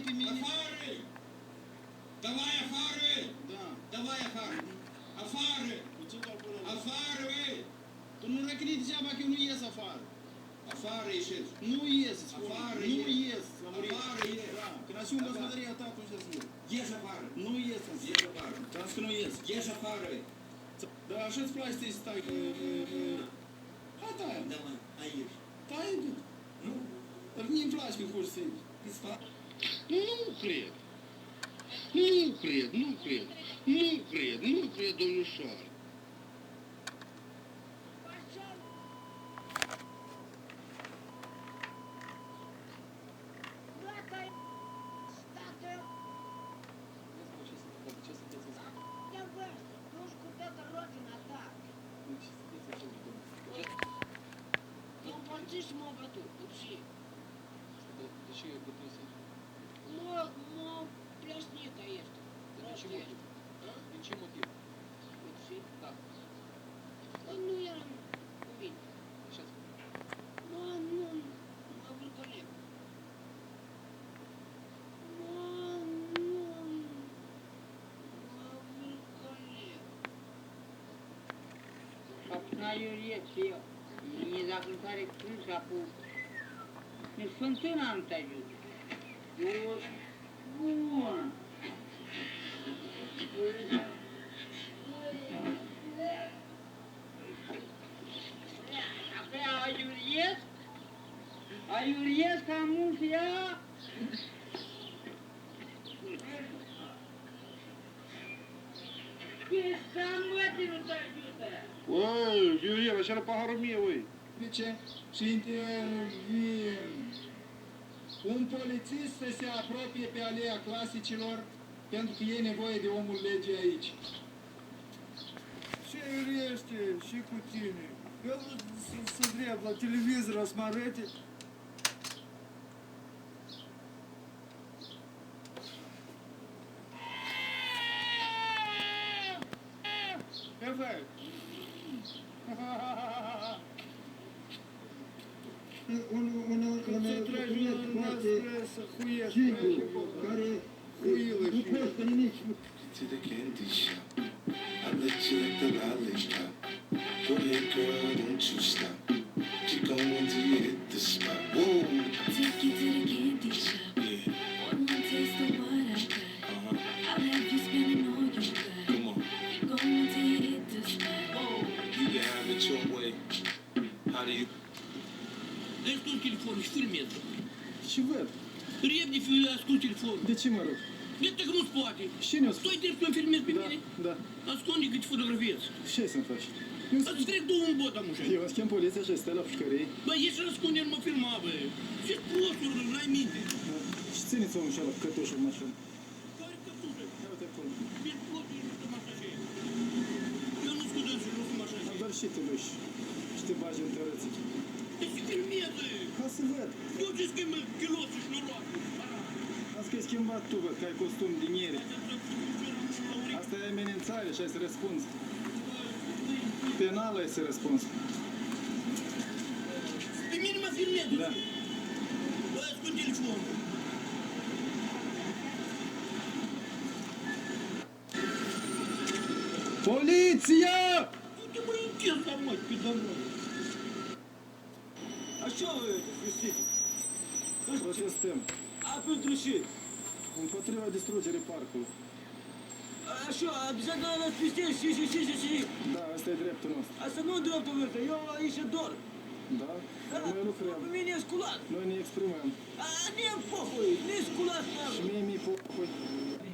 pe mine. Afară! Давай afară! Da. Давай afară! Afară! Afară, băi! Tu nu răcni degeaba că eu nu ies afară. Afară ieșiți! Nu ies, spune. Afară Nu ies. ies. La murit. Afară ies. Da. Când aș fi în gospodăria ta, atunci să ies. Ies afară! Nu ies în Ies afară! Ți-am zis că nu ies. Ies afară! Dar așa-ți place să stai că... Hai, tai. Da, mă, aici. Tai, Nu? dar mie îmi place când fugi singur. Îți fac? Nu cred. Nu cred, nu cred. Nu cred, nu cred, domnișoară. Мă bătut, și De ce e bătrânsă? mă plăsnită este. De ce motiv? Din ce motiv? Și Da. nu eram cu mine. Așa ați spus. Mă vâlcălec. Mă vâlcălec. Capna Iuliet și eu. Mie dacă îmi pare crâșa cu... Nici fântâna nu te ajută. Eu... Bun. Apoi a Iuliet? A Iuliet ca mult ea? Ce să mă nu te ajută? Oi, Viorel, așa la paharul mie, oi. De ce? Și intervin. Un polițist să se apropie pe aleea clasicilor pentru că e nevoie de omul legii aici. Ce este și cu tine? Eu să drept la televizor o să mă arăte. Perfect. Când se trage un nas să huiești, care huilă nu și... poți pe nimic. To the candy shop. I let you let the lollies drop. Go ahead, girl, don't you stop. Keep going till you hit the spot. Whoa. Take you to the candy shop. Yeah. One more taste of what I got. I'll have you spending all you got. Come on. Keep going till you hit the spot. You can have it your way. How do you? Dă-i ascult telefonul și filmează. Și văd. Repede ascult telefonul. De ce mă rog? Iată că nu-ți poate. Cine o spus? Tu ai trebuie să-mi filmezi pe Da, mine? da. Ascunde că te fotografiez. Ce să-mi faci? Îți trec două în bot, amușa. Eu îți chem poliția și stai la pușcărie. Bă, ieși și ascunde, nu mă filma, bă. Ce-ți prosturi, n-ai minte. Și țineți omul și ăla cu cătușul în mașină. Care cătușă? Ia uite acolo. Bine, prosturi, nu știu așa ce e. Eu nu scudăm și nu sunt așa ce e. Dar și te duci. Și te bagi în tărății. Deci se filmează. Ca să văd. Eu ce schimbă chiloții și noroacă. Asta că ai schimbat tu, văd, că ai costum din ieri. Asta e amenințare și ai să răspunzi. Penal ai să răspunzi. Pe mine mă filmează. Da. Bă, ascund telefonul. Poliția! Du-te mă închis la mă, pe domnul. Așa, Cristian. Protestăm. A pentru ce? Împotriva distrugerii parcului. Așa, обязательно надо отвезти, și. Da, asta e dreptul nostru. Asta nu dreptul meu, eu aici dor. Da? Noi lucrăm. Pe mine e sculat. Noi ne exprimăm. A, ne pохуй, ne sculat. Și mie mi-e pохуй.